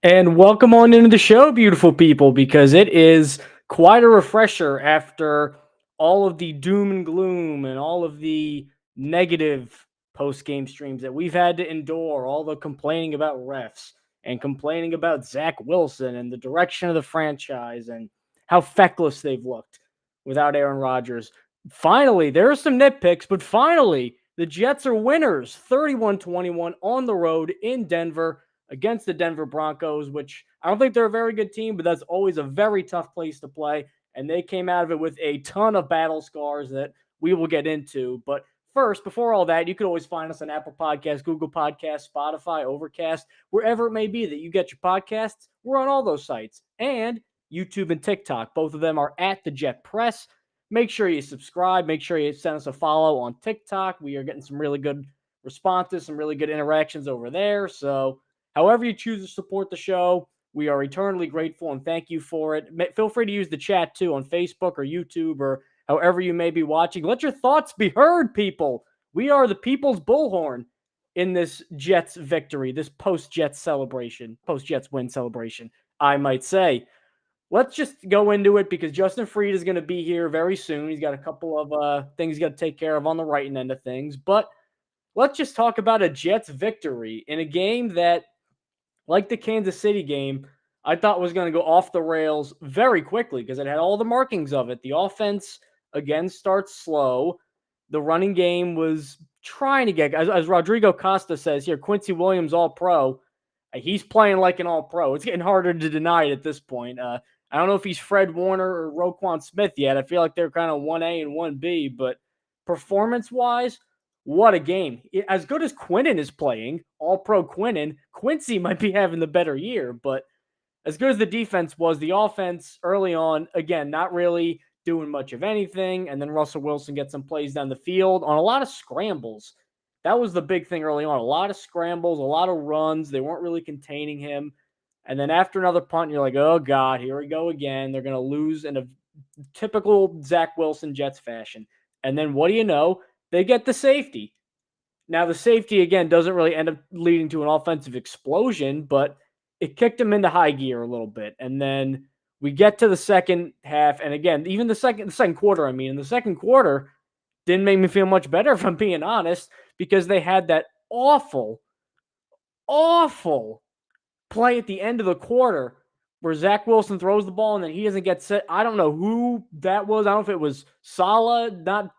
And welcome on into the show, beautiful people, because it is quite a refresher after all of the doom and gloom and all of the negative post game streams that we've had to endure, all the complaining about refs and complaining about Zach Wilson and the direction of the franchise and how feckless they've looked without Aaron Rodgers. Finally, there are some nitpicks, but finally, the Jets are winners 31-21 on the road in Denver against the Denver Broncos, which I don't think they're a very good team, but that's always a very tough place to play. And they came out of it with a ton of battle scars that we will get into. But first, before all that, you can always find us on Apple Podcasts, Google Podcasts, Spotify, Overcast, wherever it may be that you get your podcasts. We're on all those sites. And YouTube and TikTok. Both of them are at the Jet Press. Make sure you subscribe. Make sure you send us a follow on TikTok. We are getting some really good responses, some really good interactions over there. So however you choose to support the show, we are eternally grateful and thank you for it. Feel free to use the chat too on Facebook or YouTube or however you may be watching. Let your thoughts be heard, people. We are the people's bullhorn in this Jets victory, this post-Jets celebration, post-Jets win celebration, I might say. Let's just go into it because Justin Freed is going to be here very soon. He's got a couple of things he's got to take care of on the writing end of things. But let's just talk about a Jets victory in a game that, like the Kansas City game, I thought was going to go off the rails very quickly because it had all the markings of it. The offense, again, starts slow. The running game was trying to get, as Rodrigo Costa says here, Quincy Williams all pro. He's playing like an all pro. It's getting harder to deny it at this point. I don't know if he's Fred Warner or Roquan Smith yet. I feel like they're kind of 1A and 1B, but performance wise, what a game. As good as Quinnen is playing, all pro Quinnen, Quincy might be having the better year, but as good as the defense was, the offense early on, again, not really doing much of anything. And then Russell Wilson gets some plays down the field on a lot of scrambles. That was the big thing early on. A lot of scrambles, a lot of runs. They weren't really containing him. And then after another punt, you're like, oh, God, here we go again. They're going to lose in a typical Zach Wilson Jets fashion. And then what do you know? They get the safety. Now, the safety, again, doesn't really end up leading to an offensive explosion, but it kicked him into high gear a little bit. And then we get to the second half. And again, even the second quarter, in the second quarter didn't make me feel much better, if I'm being honest, because they had that awful, awful play at the end of the quarter where Zach Wilson throws the ball and then he doesn't get set. I don't know who that was. I don't know if it was Saleh not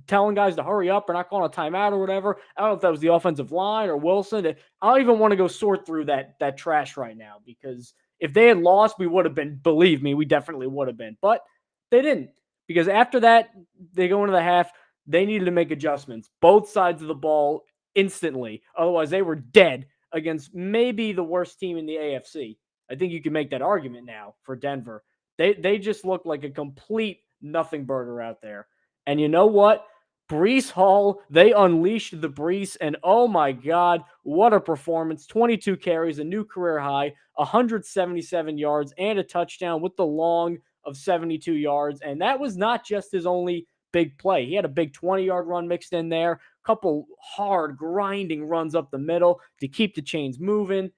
telling guys to hurry up or not calling a timeout or whatever. I don't know if that was the offensive line or Wilson. I don't even want to go sort through that trash right now because if they had lost, we would have been, believe me, we definitely would have been. But they didn't because after that, they go into the half. They needed to make adjustments, both sides of the ball instantly. Otherwise, they were dead against maybe the worst team in the AFC. I think you can make that argument now for Denver. They just look like a complete nothing burger out there. And you know what? Breece Hall, they unleashed the Breece, and oh my God, what a performance. 22 carries, a new career high, 177 yards, and a touchdown with the long of 72 yards. And that was not just his only big play. He had a big 20-yard run mixed in there, couple hard grinding runs up the middle to keep the chains moving.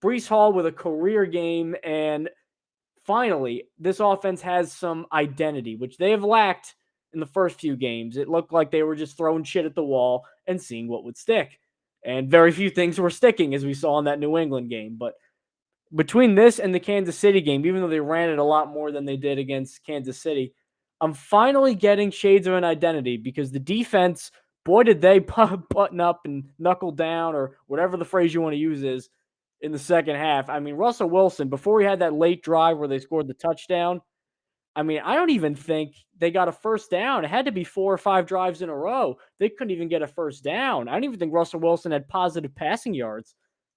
Breece Hall with a career game, and finally, this offense has some identity, which they have lacked in the first few games. It looked like they were just throwing shit at the wall and seeing what would stick. And very few things were sticking, as we saw in that New England game. But between this and the Kansas City game, even though they ran it a lot more than they did against Kansas City, I'm finally getting shades of an identity because the defense, boy, did they button up and knuckle down or whatever the phrase you want to use is in the second half. Russell Wilson, before he had that late drive where they scored the touchdown, I don't even think they got a first down. It had to be 4 or 5 drives in a row. They couldn't even get a first down. I don't even think Russell Wilson had positive passing yards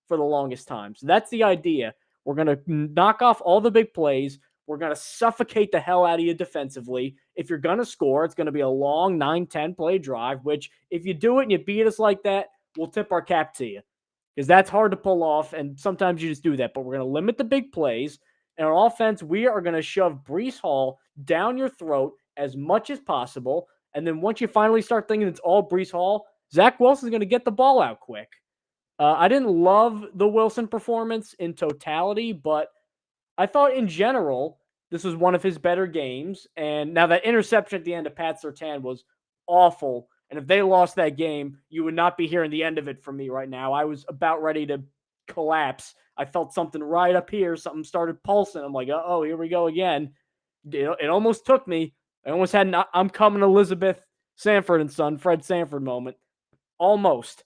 for the longest time. So that's the idea. We're going to knock off all the big plays. We're going to suffocate the hell out of you defensively. If you're going to score, it's going to be a long 9-10 play drive, which if you do it and you beat us like that, we'll tip our cap to you because that's hard to pull off. And sometimes you just do that. But we're going to limit the big plays. And on offense, we are going to shove Breece Hall down your throat as much as possible. And then once you finally start thinking it's all Breece Hall, Zach Wilson's going to get the ball out quick. I didn't love the Wilson performance in totality, but I thought in general this was one of his better games. And now that interception at the end of Pat Surtain was awful. And if they lost that game, you would not be hearing the end of it from me right now. I was about ready to collapse. I felt something right up here. Something started pulsing. I'm like, oh, here we go again. It almost took me. I almost had an I'm coming Elizabeth Sanford and Son, Fred Sanford moment. Almost.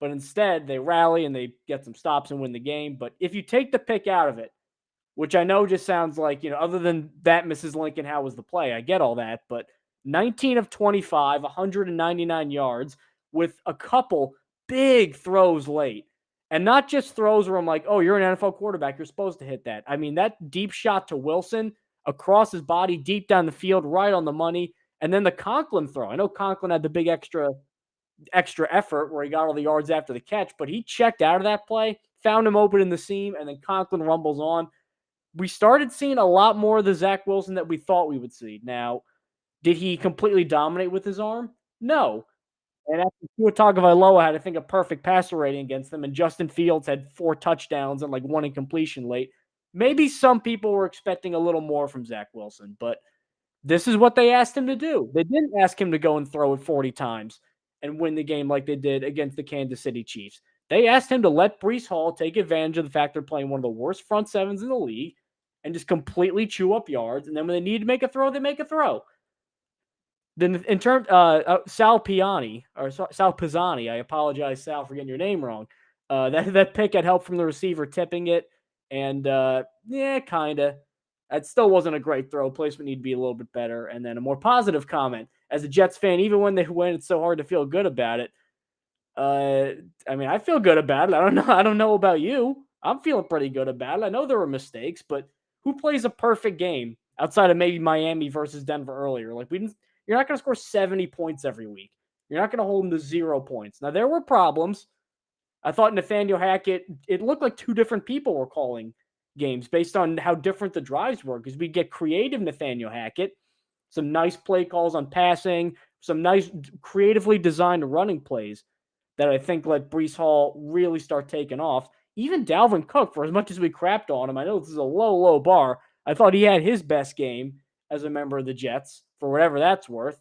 But instead, they rally and they get some stops and win the game. But if you take the pick out of it, which I know just sounds like, other than that, Mrs. Lincoln, how was the play? I get all that. But 19 of 25, 199 yards with a couple big throws late. And not just throws where I'm like, oh, you're an NFL quarterback. You're supposed to hit that. I mean, that deep shot to Wilson across his body, deep down the field, right on the money. And then the Conklin throw. I know Conklin had the big extra effort where he got all the yards after the catch, but he checked out of that play, found him open in the seam, and then Conklin rumbles on. We started seeing a lot more of the Zach Wilson that we thought we would see. Now, did he completely dominate with his arm? No. And after Tua Tagovailoa had, I think, a perfect passer rating against them, and Justin Fields had 4 touchdowns and like 1 incompletion late. Maybe some people were expecting a little more from Zach Wilson, but this is what they asked him to do. They didn't ask him to go and throw it 40 times and win the game like they did against the Kansas City Chiefs. They asked him to let Breece Hall take advantage of the fact they're playing one of the worst front sevens in the league and just completely chew up yards. And then when they need to make a throw, they make a throw. Then in terms, Sal Piani or Sal Pizzani, I apologize, Sal, for getting your name wrong. That pick had help from the receiver tipping it, and yeah, kind of. It still wasn't a great throw. Placement need to be a little bit better. And then a more positive comment as a Jets fan, even when they win, it's so hard to feel good about it. I mean, I feel good about it. I don't know. I don't know about you. I'm feeling pretty good about it. I know there were mistakes, but who plays a perfect game outside of maybe Miami versus Denver earlier? Like you're not going to score 70 points every week. You're not going to hold them to 0 points. Now there were problems. I thought Nathaniel Hackett, it looked like 2 different people were calling games based on how different the drives were because we get creative Nathaniel Hackett, some nice play calls on passing, some nice creatively designed running plays that I think let Breece Hall really start taking off. Even Dalvin Cook, for as much as we crapped on him, I know this is a low bar. I thought he had his best game as a member of the Jets, for whatever that's worth.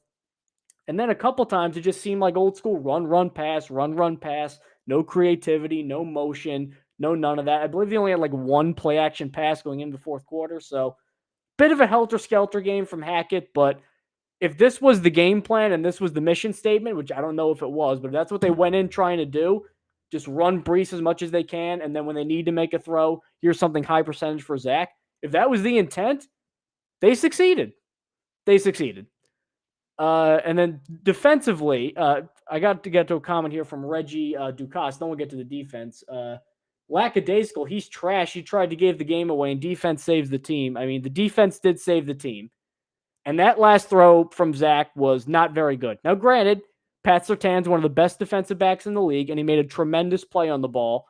And then a couple times it just seemed like old school run, pass, run, pass. No creativity, no motion, no none of that. I believe he only had like 1 play action pass going into the fourth quarter. So bit of a helter-skelter game from Hackett, but if this was the game plan and this was the mission statement, which I don't know if it was, but that's what they went in trying to do, just run Breece as much as they can, and then when they need to make a throw, here's something high percentage for Zach. If that was the intent, they succeeded. And then defensively, I got to get to a comment here from Reggie Dukas. Then we'll get to the defense. Lackadaisical, he's trash. He tried to give the game away, and defense saves the team. I mean, the defense did save the team. And that last throw from Zach was not very good. Now, granted, Pat Surtain's one of the best defensive backs in the league, and he made a tremendous play on the ball.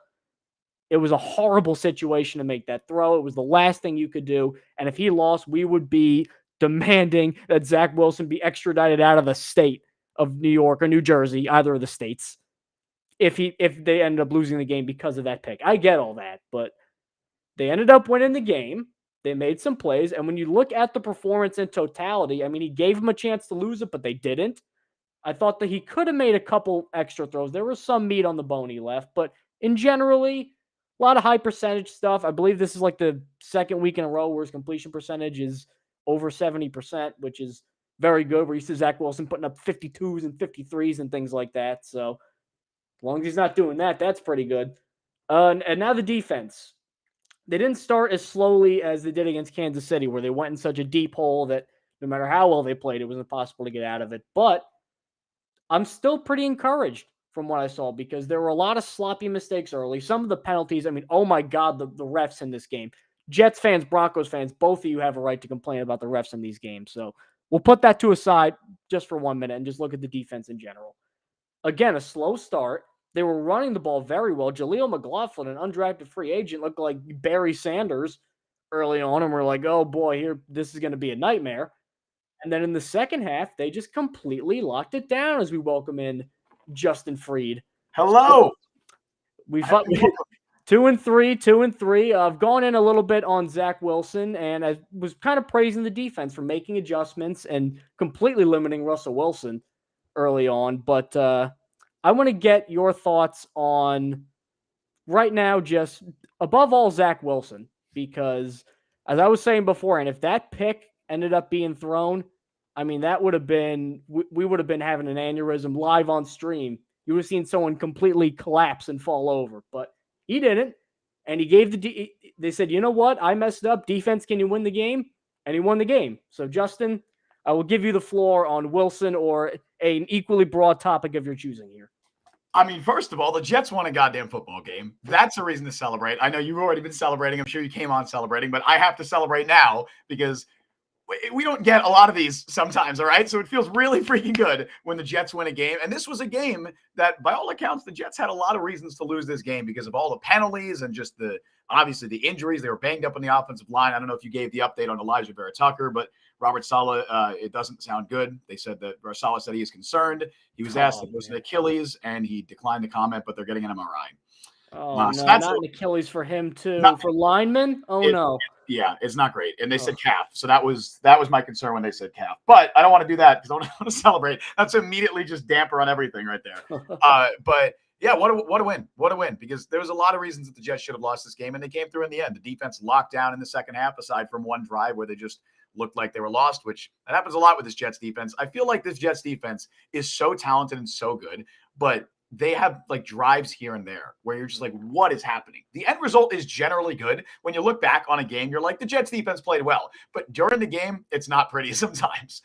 It was a horrible situation to make that throw. It was the last thing you could do. And if he lost, we would be demanding that Zach Wilson be extradited out of the state of New York or New Jersey, either of the states, if they ended up losing the game because of that pick. I get all that, but they ended up winning the game. They made some plays, and when you look at the performance in totality, I mean, he gave them a chance to lose it, but they didn't. I thought that he could have made a couple extra throws. There was some meat on the bone he left, but in generally, a lot of high percentage stuff. I believe this is like the second week in a row where his completion percentage is over 70%, which is very good. We're used to Zach Wilson putting up 52s and 53s and things like that. So as long as he's not doing that, that's pretty good. And now the defense. They didn't start as slowly as they did against Kansas City, where they went in such a deep hole that no matter how well they played, it was impossible to get out of it. But I'm still pretty encouraged from what I saw because there were a lot of sloppy mistakes early. Some of the penalties, I mean, oh my God, the refs in this game. Jets fans, Broncos fans, both of you have a right to complain about the refs in these games. So we'll put that to aside just for 1 minute and just look at the defense in general. Again, a slow start. They were running the ball very well. Jaleel McLaughlin, an undrafted free agent, looked like Barry Sanders early on, and we're like, oh boy, this is going to be a nightmare. And then in the second half, they just completely locked it down as we welcome in Justin Fried. Hello. We fought 2-3, 2-3. I've gone in a little bit on Zach Wilson, and I was kind of praising the defense for making adjustments and completely limiting Russell Wilson early on. But I want to get your thoughts on right now, just above all, Zach Wilson, because as I was saying before, and if that pick ended up being thrown, I mean, that would have been, we would have been having an aneurysm live on stream. You would have seen someone completely collapse and fall over, but he didn't. And he gave they said, you know what? I messed up. Defense, can you win the game? And he won the game. So, Justin, I will give you the floor on Wilson or an equally broad topic of your choosing here. I mean, first of all, the Jets won a goddamn football game. That's a reason to celebrate. I know you've already been celebrating. I'm sure you came on celebrating, but I have to celebrate now because we don't get a lot of these sometimes, all right? So it feels really freaking good when the Jets win a game. And this was a game that, by all accounts, the Jets had a lot of reasons to lose this game because of all the penalties and just obviously the injuries. They were banged up on the offensive line. I don't know if you gave the update on Elijah Vera Tucker, but Robert Saleh, it doesn't sound good. They said that Saleh said he is concerned. He was asked if it was an Achilles, and he declined to comment, but they're getting an MRI. Oh, no, not an Achilles for him, too. For linemen? No. Yeah, it's not great. And they said calf. So that was my concern when they said calf. But I don't want to do that because I want to celebrate. That's immediately just damper on everything right there. But yeah, what a win. What a win. Because there was a lot of reasons that the Jets should have lost this game, and they came through in the end. The defense locked down in the second half, aside from one drive where they just looked like they were lost, which that happens a lot with this Jets defense. I feel like this Jets defense is so talented and so good, but they have like drives here and there where you're just like, what is happening? The end result is generally good. When you look back on a game, you're like, the Jets defense played well. But during the game, it's not pretty sometimes.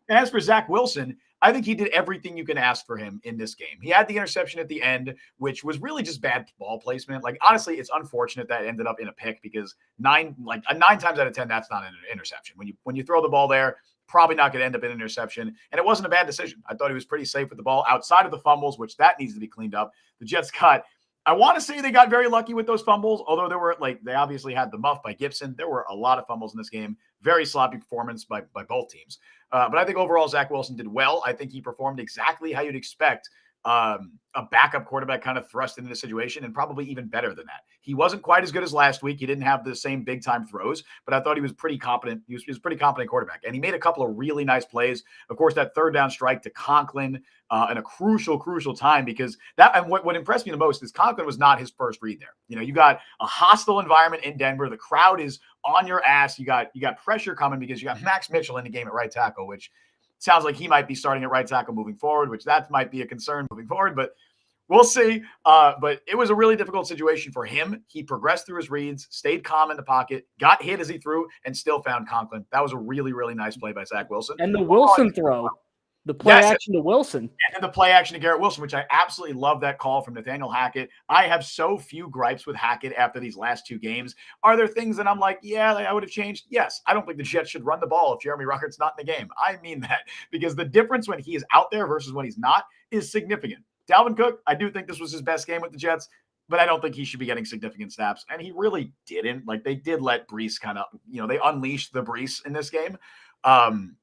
And as for Zach Wilson, I think he did everything you can ask for him in this game. He had the interception at the end, which was really just bad ball placement. Like, honestly, it's unfortunate that it ended up in a pick because nine times out of 10, that's not an interception. When you throw the ball there, probably not going to end up in an interception. And it wasn't a bad decision. I thought he was pretty safe with the ball outside of the fumbles, which that needs to be cleaned up. The Jets I want to say they got very lucky with those fumbles, although they obviously had the muff by Gibson. There were a lot of fumbles in this game. Very sloppy performance by both teams. But I think overall, Zach Wilson did well. I think he performed exactly how you'd expect a backup quarterback kind of thrust into the situation, and probably even better than that. He wasn't quite as good as last week. He didn't have the same big time throws, but I thought he was pretty competent. He was a pretty competent quarterback, and he made a couple of really nice plays. Of course, that third down strike to Conklin in a crucial time, because what impressed me the most is Conklin was not his first read there. You know, you got a hostile environment in Denver. The crowd is on your ass. You got pressure coming because you got Max Mitchell in the game at right tackle, which sounds like he might be starting at right tackle moving forward, which that might be a concern moving forward, but we'll see. But it was a really difficult situation for him. He progressed through his reads, stayed calm in the pocket, got hit as he threw, and still found Conklin. That was a really, really nice play by Zach Wilson. And the Wilson throw. The play action to Wilson. And the play action to Garrett Wilson, which I absolutely love that call from Nathaniel Hackett. I have so few gripes with Hackett after these last two games. Are there things that I'm like, yeah, I would have changed? Yes. I don't think the Jets should run the ball if Jeremy Ruckert's not in the game. I mean that, because the difference when he is out there versus when he's not is significant. Dalvin Cook, I do think this was his best game with the Jets, but I don't think he should be getting significant snaps. And he really didn't. Like, they did let Brees kind of, they unleashed the Brees in this game. And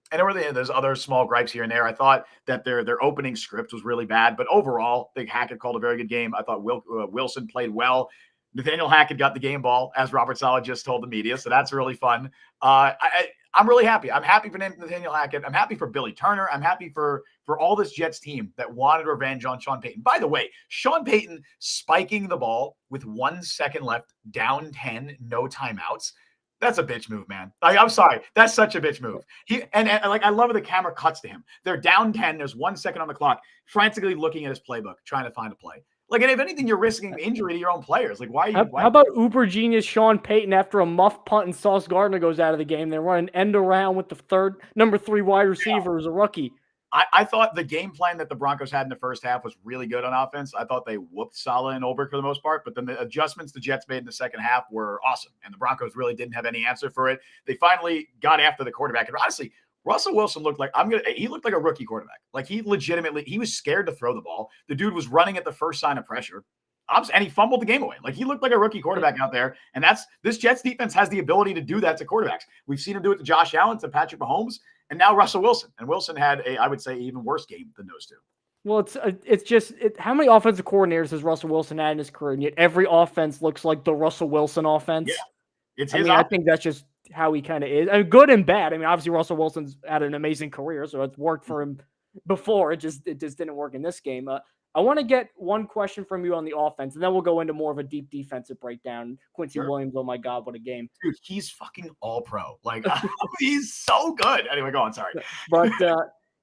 there's other small gripes here and there. I thought that their opening script was really bad, but overall, I think Hackett called a very good game. I thought Wilson played well. Nathaniel Hackett got the game ball, as Robert Saleh just told the media, so that's really fun. I'm really happy. I'm happy for Nathaniel Hackett. I'm happy for Billy Turner. I'm happy for all this Jets team that wanted revenge on Sean Payton. By the way, Sean Payton spiking the ball with 1 second left, down 10, no timeouts. That's a bitch move, man. I'm sorry. That's such a bitch move. I love how the camera cuts to him. They're down 10. There's 1 second on the clock, frantically looking at his playbook, trying to find a play. Like, and if anything, you're risking injury to your own players. Like, why? How about uber genius Sean Payton after a muff punt and Sauce Gardner goes out of the game? They're running end around with the number 3 wide receiver as a rookie. I thought the game plan that the Broncos had in the first half was really good on offense. I thought they whooped Saleh and Ulbrich for the most part, but then the adjustments the Jets made in the second half were awesome, and the Broncos really didn't have any answer for it. They finally got after the quarterback, and honestly, Russell Wilson looked like he looked like a rookie quarterback. Like, he was scared to throw the ball. The dude was running at the first sign of pressure. And he fumbled the game away. Like, he looked like a rookie quarterback out there. And this Jets defense has the ability to do that to quarterbacks. We've seen him do it to Josh Allen, to Patrick Mahomes, and now Russell Wilson. And Wilson had I would say, even worse game than those two. Well, it's just how many offensive coordinators has Russell Wilson had in his career, and yet every offense looks like the Russell Wilson Yeah, offense. it's I his mean, I offense. think that's just how he kind of is. I mean, good and bad. I mean, obviously Russell Wilson's had an amazing career, so it's worked for him before. It just didn't work in this game. I want to get one question from you on the offense, and then we'll go into more of a deep defensive breakdown. Quincy Sure. Williams, oh my God, what a game! Dude, he's fucking all pro. Like he's so good. Anyway, go on. Sorry. But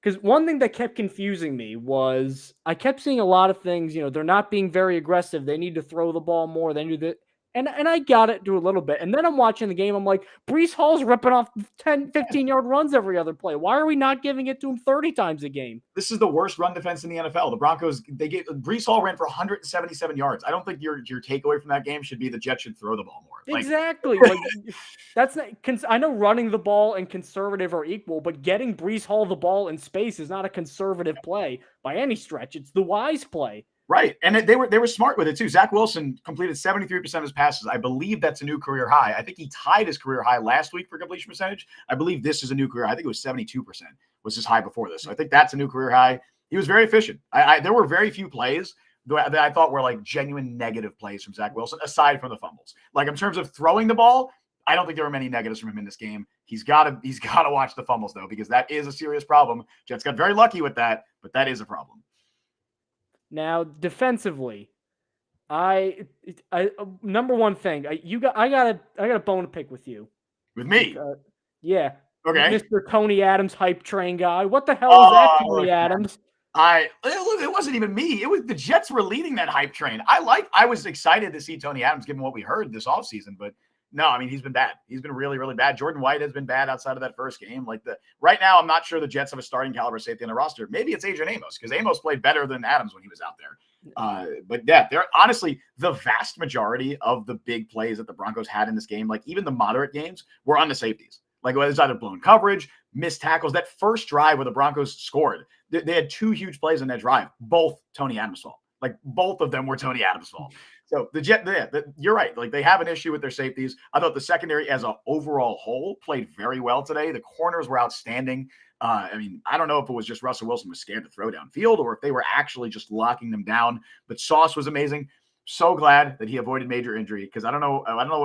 because one thing that kept confusing me was I kept seeing a lot of things. They're not being very aggressive. They need to throw the ball more. They need to. And I got it to a little bit. And then I'm watching the game. I'm like, Brees Hall's ripping off 10, 15-yard runs every other play. Why are we not giving it to him 30 times a game? This is the worst run defense in the NFL. The Broncos, Brees Hall ran for 177 yards. I don't think your takeaway from that game should be the Jets should throw the ball more. Exactly. Like that's not. I know running the ball and conservative are equal, but getting Brees Hall the ball in space is not a conservative play by any stretch. It's the wise play. Right. And they were smart with it too. Zach Wilson completed 73% of his passes. I believe that's a new career high. I think he tied his career high last week for completion percentage. I believe this is a new career. I think it was 72% was his high before this. So I think that's a new career high. He was very efficient. There were very few plays that I thought were like genuine negative plays from Zach Wilson, aside from the fumbles. Like in terms of throwing the ball, I don't think there were many negatives from him in this game. He's got to watch the fumbles though, because that is a serious problem. Jets got very lucky with that, but that is a problem. Now, defensively, I number one thing, I got a bone to pick with you. With me? Yeah. Okay. Mr. Tony Adams hype train guy. What the hell is that, Tony Adams? It wasn't even me. It was the Jets were leading that hype train. I was excited to see Tony Adams given what we heard this offseason, but no, I mean, he's been bad. He's been really, really bad. Jordan White has been bad outside of that first game. Right now, I'm not sure the Jets have a starting caliber safety on the roster. Maybe it's Adrian Amos because Amos played better than Adams when he was out there. But yeah, they're honestly the vast majority of the big plays that the Broncos had in this game, like even the moderate games, were on the safeties. Like whether it's either blown coverage, missed tackles. That first drive where the Broncos scored, they had two huge plays in that drive, both Tony Adams' fault. Like both of them were Tony Adams' fault. So you're right. Like they have an issue with their safeties. I thought the secondary as an overall whole played very well today. The corners were outstanding. I mean, I don't know if it was just Russell Wilson was scared to throw downfield or if they were actually just locking them down. But Sauce was amazing. So glad that he avoided major injury because I don't know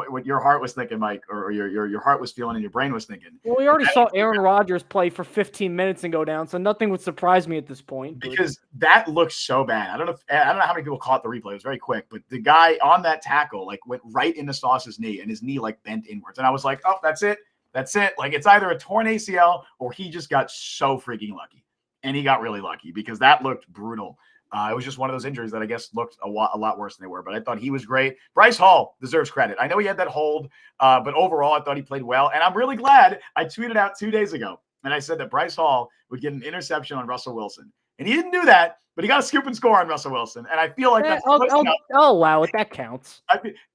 what your heart was thinking, Mike, or your heart was feeling and your brain was thinking. Well, we already saw Aaron Rodgers play for 15 minutes and go down, so nothing would surprise me at this point. Because that looks so bad. I don't know how many people caught the replay. It was very quick, but the guy on that tackle went right into Sauce's knee, and his knee bent inwards. And I was like, oh, that's it. That's it. Like it's either a torn ACL or he just got so freaking lucky, and he got really lucky because that looked brutal. It was just one of those injuries that I guess looked a lot worse than they were, but I thought he was great. Bryce Hall deserves credit. I know he had that hold, but overall I thought he played well. And I'm really glad I tweeted out 2 days ago, and I said that Bryce Hall would get an interception on Russell Wilson. And he didn't do that, but he got a scoop and score on Russell Wilson. And I feel like that's I'll allow it. That counts.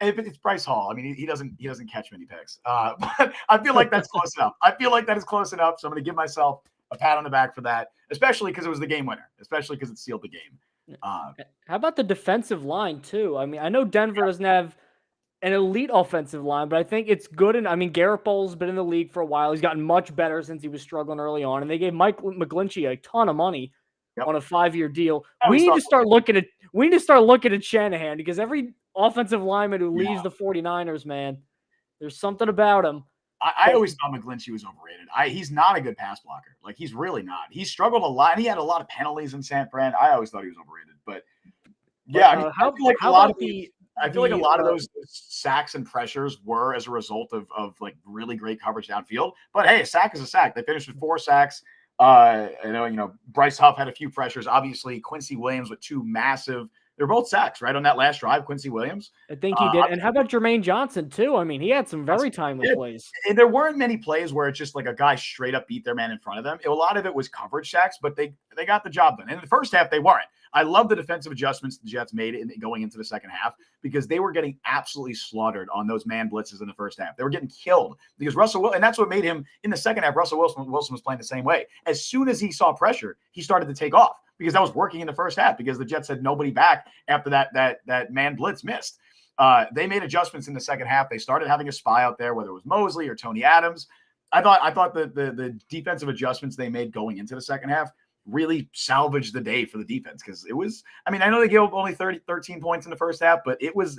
If it's Bryce Hall, I mean, he doesn't catch many picks. But I feel like that's close enough. I feel like that is close enough. So I'm going to give myself a pat on the back for that, especially because it was the game winner, especially because it sealed the game. How about the defensive line too? I mean, I know Denver doesn't have an elite offensive line, but I think it's good. And I mean, Garrett Bowles been in the league for a while. He's gotten much better since he was struggling early on. And they gave Mike McGlinchey a ton of money on a 5-year deal. We need to start looking at Shanahan because every offensive lineman who leaves the 49ers, man, there's something about him. I always thought McGlinchey was overrated. He's not a good pass blocker. Like he's really not. He struggled a lot. And he had a lot of penalties in San Fran. I always thought he was overrated. But yeah, I mean, I feel like a lot of those sacks and pressures were as a result of like really great coverage downfield. But hey, a sack is a sack. They finished with 4 sacks. Bryce Huff had a few pressures. Obviously, Quincy Williams with 2 massive. They're both sacks, right, on that last drive, Quincy Williams. I think he did. And how about Jermaine Johnson, too? I mean, he had some very timely plays. And there weren't many plays where it's just like a guy straight up beat their man in front of them. A lot of it was coverage sacks, but they got the job done. And in the first half, they weren't. I love the defensive adjustments the Jets made going into the second half because they were getting absolutely slaughtered on those man blitzes in the first half. They were getting killed because and that's what made him in the second half. Russell Wilson was playing the same way. As soon as he saw pressure, he started to take off because that was working in the first half because the Jets had nobody back after that man blitz missed. They made adjustments in the second half. They started having a spy out there, whether it was Mosley or Tony Adams. I thought the defensive adjustments they made going into the second half really salvage the day for the defense, because it was, I mean, I know they gave up only 13 points in the first half, but it was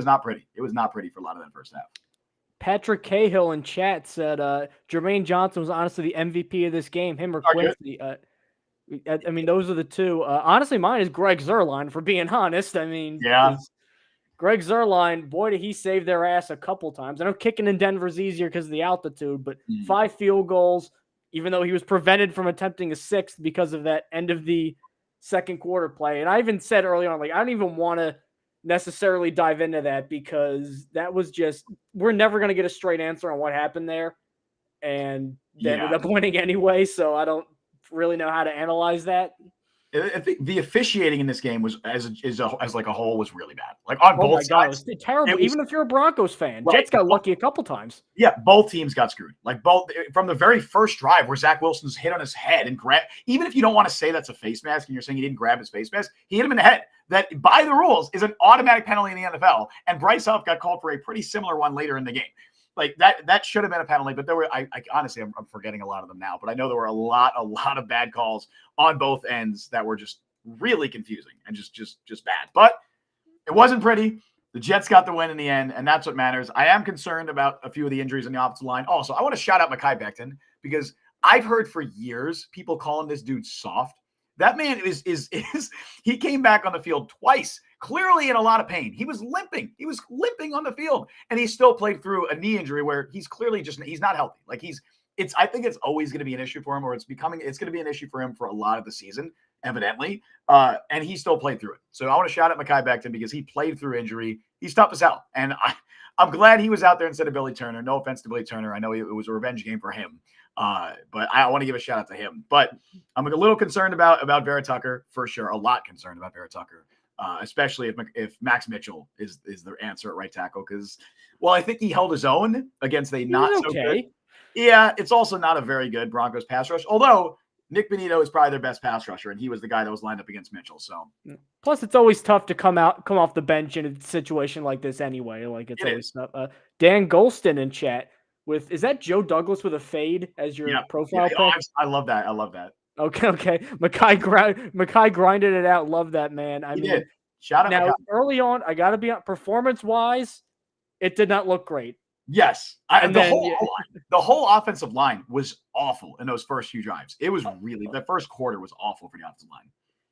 not pretty. It was not pretty for a lot of that first half. Patrick Cahill in chat said Jermaine Johnson was honestly the MVP of this game. Him or Quincy. I mean, those are the two. Honestly, mine is Greg Zuerlein, for being honest. I mean, yeah. Greg Zuerlein, boy, did he save their ass a couple times. I know kicking in Denver is easier because of the altitude, but 5 field goals, even though he was prevented from attempting a 6th because of that end of the second quarter play. And I even said early on, like, I don't even want to necessarily dive into that, because that was just, we're never going to get a straight answer on what happened there. And they ended up winning anyway, so I don't really know how to analyze that. I think the officiating in this game was as like a whole was really bad. Like on both sides, God, it was terrible. Even if you're a Broncos fan, Jets got lucky a couple times. Yeah, both teams got screwed. Like both from the very first drive where Zach Wilson's hit on his head and grab. Even if you don't want to say that's a face mask and you're saying he didn't grab his face mask, he hit him in the head. That by the rules is an automatic penalty in the NFL. And Bryce Huff got called for a pretty similar one later in the game. Like that should have been a penalty, but there were, I honestly, I'm forgetting a lot of them now, but I know there were a lot of bad calls on both ends that were just really confusing and just bad. But it wasn't pretty. The Jets got the win in the end, and that's what matters. I am concerned about a few of the injuries on the offensive line. Also, I want to shout out Mekhi Becton, because I've heard for years people calling this dude soft. That man is he came back on the field twice, clearly in a lot of pain. He was limping. He was limping on the field, and he still played through a knee injury where he's clearly he's not healthy. Like I think it's always going to be an issue for him, or it's going to be an issue for him for a lot of the season, evidently. And he still played through it. So I want to shout out Mekhi Becton, because he played through injury. He's tough as hell. And I'm glad he was out there instead of Billy Turner. No offense to Billy Turner. I know it was a revenge game for him. But I want to give a shout out to him. But I'm a little concerned about Vera Tucker, for sure. A lot concerned about Vera Tucker, especially if Max Mitchell is the answer at right tackle. Because, well, I think he held his own against a not so good. Yeah, it's also not a very good Broncos pass rush. Although Nick Bonito is probably their best pass rusher, and he was the guy that was lined up against Mitchell. So, plus it's always tough to come off the bench in a situation like this anyway. Like it's always tough. Dan Golston in chat is that Joe Douglas with a fade as your profile pic? I love that. I love that. Okay. Mekhi grinded it out. Love that, man. I mean, shout out. Now, Mekhi. Early on, I got to be on performance wise. It did not look great. Yes. The whole offensive line was awful in those first few drives. It was really, the first quarter was awful for the offensive line.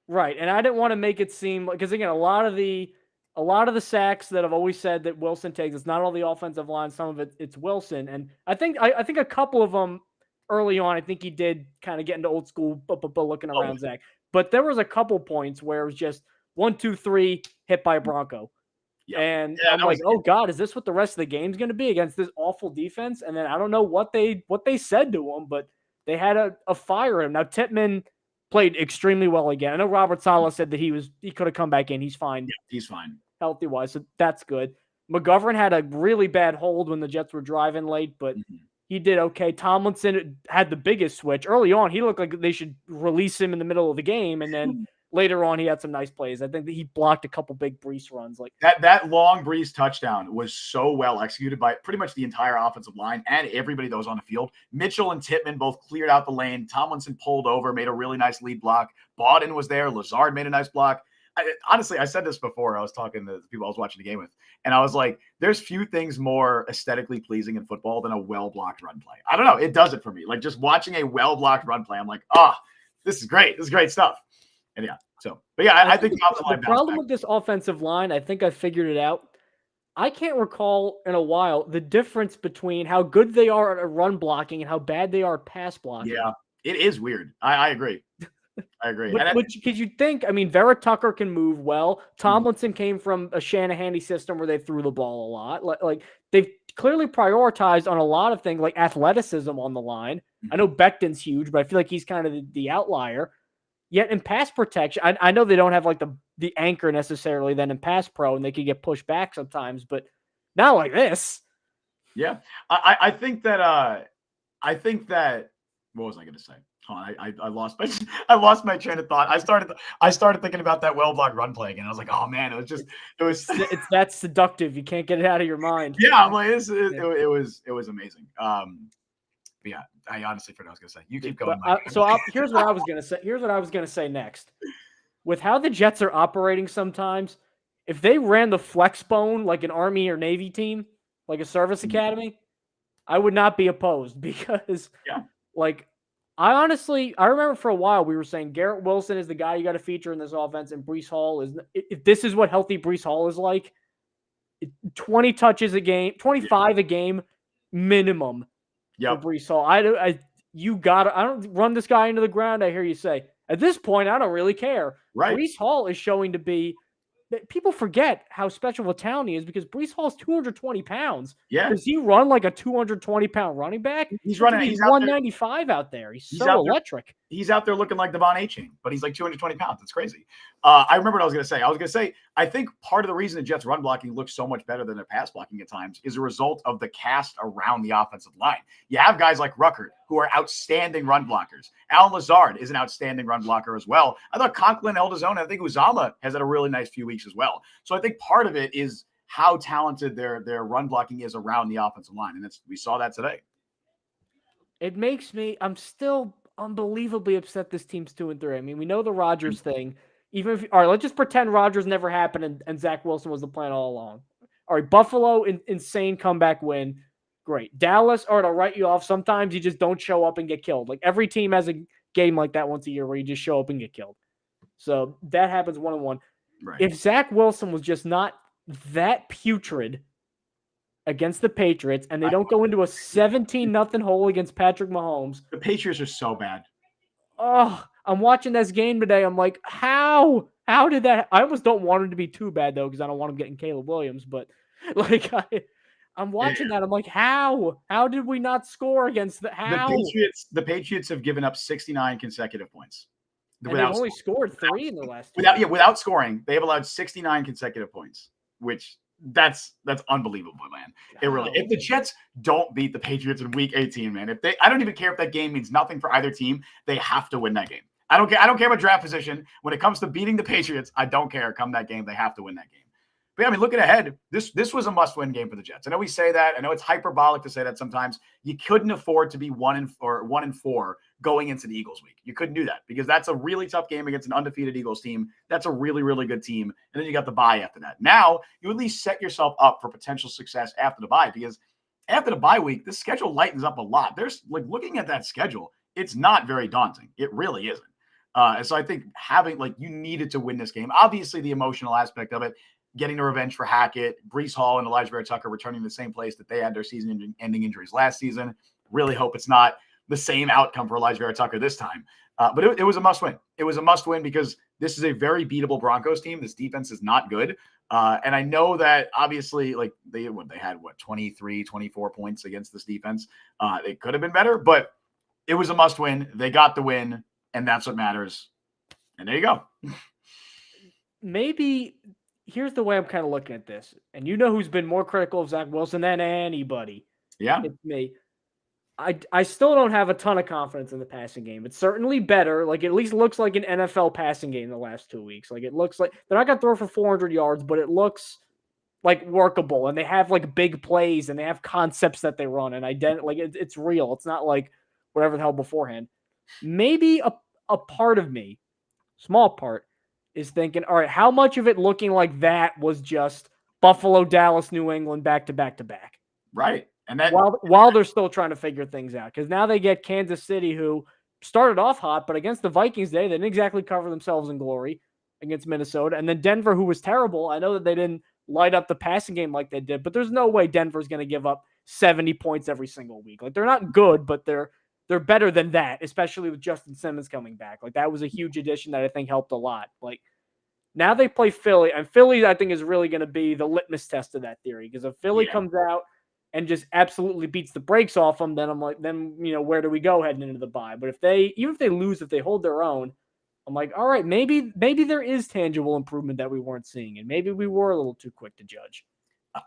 Right. And I didn't want to make it seem like, because again, a lot of the sacks that I've always said that Wilson takes, it's not all the offensive line. Some of it's Wilson. And I think a couple of them early on, I think he did kind of get into old school looking around Zach. But there was a couple points where it was just 1, 2, 3 hit by a Bronco. And I'm like, oh God, is this what the rest of the game's going to be against this awful defense? And then I don't know what they said to him, but they had a fire him. Now Tippmann played extremely well again. I know Robert Saleh said that he could have come back in. He's fine. Yeah, he's fine. Healthy wise. So that's good. McGovern had a really bad hold when the Jets were driving late, but he did okay. Tomlinson had the biggest switch. Early on, he looked like they should release him in the middle of the game, and then later on, he had some nice plays. I think that he blocked a couple big Brees runs. Like that long Brees touchdown was so well executed by pretty much the entire offensive line and everybody that was on the field. Mitchell and Tippmann both cleared out the lane. Tomlinson pulled over, made a really nice lead block. Bawden was there. Lazard made a nice block. Honestly, I said this before. I was talking to the people I was watching the game with, and I was like, there's few things more aesthetically pleasing in football than a well-blocked run play. I don't know. It does it for me. Like just watching a well-blocked run play, I'm like, this is great. This is great stuff. And I think the problem with this offensive line, I think I figured it out. I can't recall in a while the difference between how good they are at run blocking and how bad they are at pass blocking. Yeah, it is weird. I agree. Because you'd think, I mean, Vera Tucker can move well. Tomlinson came from a Shanahan system where they threw the ball a lot. Like they've clearly prioritized on a lot of things, like athleticism on the line. I know Becton's huge, but I feel like he's kind of the outlier. Yet in pass protection, I know they don't have like the anchor necessarily then in pass pro, and they can get pushed back sometimes, but not like this. Yeah, I think that what was I going to say? I lost my train of thought. I started thinking about that well blocked run play again. I was like, oh man, it's that's seductive. You can't get it out of your mind. Yeah, I'm like, it was amazing. But yeah, I honestly forgot what I was going to say. You keep going. Here's what I was going to say. Here's what I was going to say next. With how the Jets are operating sometimes, if they ran the flex bone like an Army or Navy team, like a service academy, I would not be opposed because, I remember for a while we were saying Garrett Wilson is the guy you got to feature in this offense, and Breece Hall is. If this is what healthy Breece Hall is like, 20 touches a game, 25 a game minimum for Breece Hall. I don't run this guy into the ground. I hear you say. At this point, I don't really care. Right. Breece Hall is showing to be. People forget how special of a talent he is because Breece Hall is 220 pounds. Yeah. Does he run like a 220-pound running back? He's running. He's 195 out there. He's so electric. He's out there looking like Devon A-Chain, but he's like 220 pounds. That's crazy. I remember what I was going to say. I was going to say, I think part of the reason the Jets' run blocking looks so much better than their pass blocking at times is a result of the cast around the offensive line. You have guys like Ruckert, who are outstanding run blockers. Alan Lazard is an outstanding run blocker as well. I thought Conklin held his own. I think Uzama has had a really nice few weeks as well. So I think part of it is how talented their run blocking is around the offensive line. And we saw that today. It makes me, I'm still unbelievably upset this team's 2-3. I mean, we know the Rodgers thing. All right, let's just pretend Rodgers never happened and Zach Wilson was the plan all along. All right, Buffalo, insane comeback win. Great. Dallas, all right, I'll write you off. Sometimes you just don't show up and get killed. Like every team has a game like that once a year where you just show up and get killed. So that happens 1-1. Right. If Zach Wilson was just not that putrid against the Patriots and they don't go into a 17-0 hole against Patrick Mahomes. The Patriots are so bad. Oh, I'm watching this game today. I'm like, how did that? I almost don't want him to be too bad though, because I don't want him getting Caleb Williams. But like, I'm watching that. I'm like, how did we not score against the Patriots have given up 69 consecutive points. And they've only scored 3 in the last. Without scoring, they have allowed 69 consecutive points, which that's unbelievable, man. It really. If the Jets don't beat the Patriots in Week 18, man, I don't even care if that game means nothing for either team. They have to win that game. I don't care about draft position. When it comes to beating the Patriots, I don't care. Come that game, they have to win that game. But yeah, I mean, looking ahead, this was a must-win game for the Jets. I know we say that. I know it's hyperbolic to say that sometimes. You couldn't afford to be 1-4 going into the Eagles week. You couldn't do that because that's a really tough game against an undefeated Eagles team. That's a really, really good team. And then you got the bye after that. Now you at least set yourself up for potential success after the bye, because after the bye week, the schedule lightens up a lot. There's looking at that schedule, it's not very daunting. It really isn't. And so I think you needed to win this game. Obviously, the emotional aspect of it, getting the revenge for Hackett, Breece Hall, and Elijah Vera Tucker returning to the same place that they had their season-ending injuries last season. Really hope it's not the same outcome for Elijah Vera Tucker this time. But it was a must-win. It was a must-win because this is a very beatable Broncos team. This defense is not good. And I know that obviously they had 23, 24 points against this defense. They could have been better, but it was a must-win. They got the win, and that's what matters. And there you go. Maybe here's the way I'm kind of looking at this. And you know who's been more critical of Zach Wilson than anybody? Yeah. It's me. I still don't have a ton of confidence in the passing game. It's certainly better. Like, it at least looks like an NFL passing game the last 2 weeks. Like, it looks like they're not going to throw for 400 yards, but it looks like workable. And they have like big plays and they have concepts that they run. And it's real. It's not like whatever the hell beforehand. Maybe a part of me, small part, is thinking, all right, how much of it looking like that was just Buffalo, Dallas, New England, back to back to back? Right. And that while they're still trying to figure things out, because now they get Kansas City, who started off hot, but against the Vikings, they didn't exactly cover themselves in glory against Minnesota. And then Denver, who was terrible. I know that they didn't light up the passing game like they did, but there's no way Denver's going to give up 70 points every single week. Like, they're not good, but they're better than that, especially with Justin Simmons coming back. Like, that was a huge addition that I think helped a lot. Like, now they play Philly, and Philly, I think, is really going to be the litmus test of that theory. Because if Philly comes out and just absolutely beats the brakes off them, then I'm like, where do we go heading into the bye? But even if they lose, if they hold their own, I'm like, all right, maybe there is tangible improvement that we weren't seeing, and maybe we were a little too quick to judge.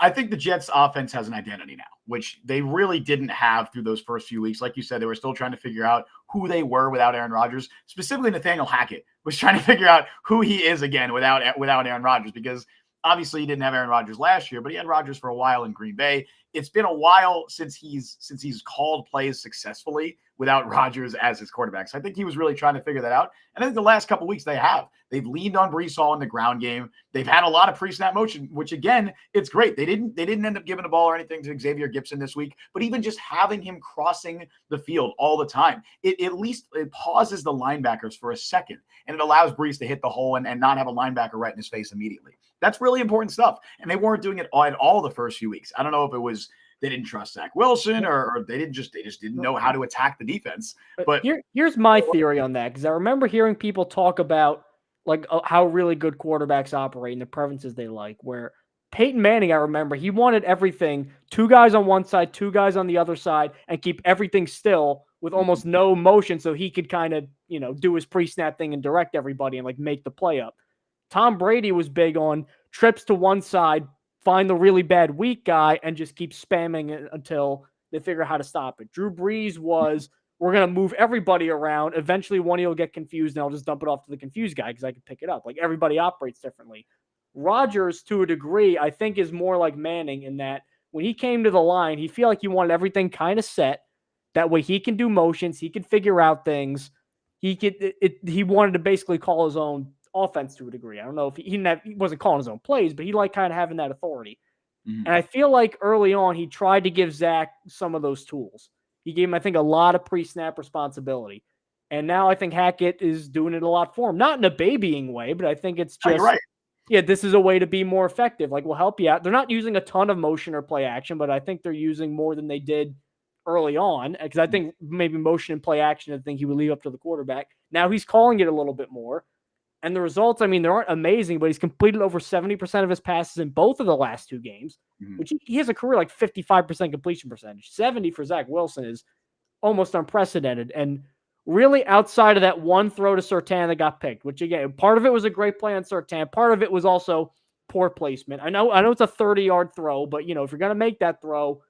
I think the Jets offense has an identity now, which they really didn't have through those first few weeks. Like you said, they were still trying to figure out who they were without Aaron Rodgers. Specifically, Nathaniel Hackett was trying to figure out who he is again without Aaron Rodgers, because obviously he didn't have Aaron Rodgers last year, but he had Rodgers for a while in Green Bay. it's been a while since he's called plays successfully without Rodgers as his quarterback. So I think he was really trying to figure that out. And I think the last couple of weeks they've leaned on Brees Hall in the ground game. They've had a lot of pre-snap motion, which again, it's great. They didn't end up giving the ball or anything to Xavier Gibson this week, but even just having him crossing the field all the time, it at least it pauses the linebackers for a second, and it allows Brees to hit the hole and not have a linebacker right in his face immediately. That's really important stuff. And they weren't doing it at all the first few weeks. I don't know if it was they didn't trust Zach Wilson or they just didn't know how to attack the defense. But here's my theory on that, because I remember hearing people talk about like how really good quarterbacks operate and the preferences they like, where Peyton Manning, I remember, he wanted everything, 2 guys on one side, 2 guys on the other side, and keep everything still with almost no motion so he could kind of, do his pre-snap thing and direct everybody and like make the play up. Tom Brady was big on trips to one side, find the really bad weak guy, and just keep spamming it until they figure out how to stop it. Drew Brees was, we're going to move everybody around. Eventually, one of you will get confused, and I'll just dump it off to the confused guy because I can pick it up. Like, everybody operates differently. Rodgers, to a degree, I think is more like Manning in that when he came to the line, he felt like he wanted everything kind of set. That way he can do motions. He can figure out things. He wanted to basically call his own offense to a degree. I don't know if he wasn't calling his own plays, but he liked kind of having that authority. Mm-hmm. And I feel like early on, he tried to give Zach some of those tools. He gave him, I think, a lot of pre-snap responsibility. And now I think Hackett is doing it a lot for him. Not in a babying way, but I think it's just, right. Yeah, this is a way to be more effective. Like, we'll help you out. They're not using a ton of motion or play action, but I think they're using more than they did early on, because I think maybe motion and play action, I think he would leave up to the quarterback. Now he's calling it a little bit more. And the results, I mean, they aren't amazing, but he's completed over 70% of his passes in both of the last 2 games, which he has a career like 55% completion percentage. 70 for Zach Wilson is almost unprecedented. And really outside of that one throw to Surtain that got picked, which again, part of it was a great play on Surtain. Part of it was also poor placement. I know it's a 30-yard throw, but if you're going to make that throw,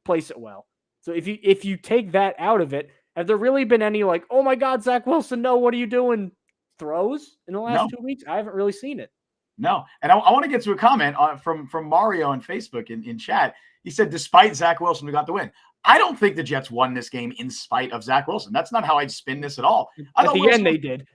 place it well. So if you take that out of it, have there really been any like, oh my God, Zach Wilson, no, what are you doing? Throws in the last 2 weeks? I haven't really seen it. No. And I want to get to a comment from Mario on Facebook in chat. He said, despite Zach Wilson, we got the win. I don't think the Jets won this game in spite of Zach Wilson. That's not how I'd spin this at all. At the end, they did.